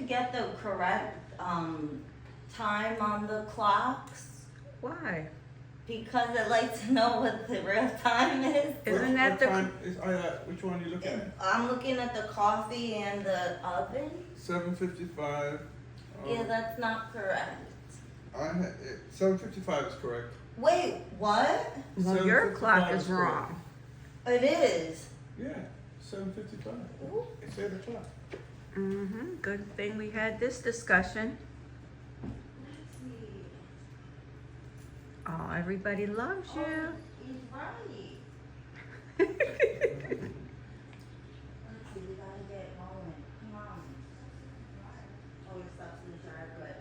get the correct time on the clocks Why? because I'd like to know what the real time is. Isn't that the? Which one are you looking at? I'm looking at the coffee and the oven. 7:55. Yeah, that's not correct. 7:55 is correct. Wait, what? Well, your 7:55 clock is is correct. wrong. It is. Yeah, 7:55. Ooh. It's 8 o'clock. Mm-hmm. Good thing we had this discussion. Let's see. Oh, everybody loves you. He's right. Let's see, we gotta get going. Come on. Oh, your stuff's in the driveway.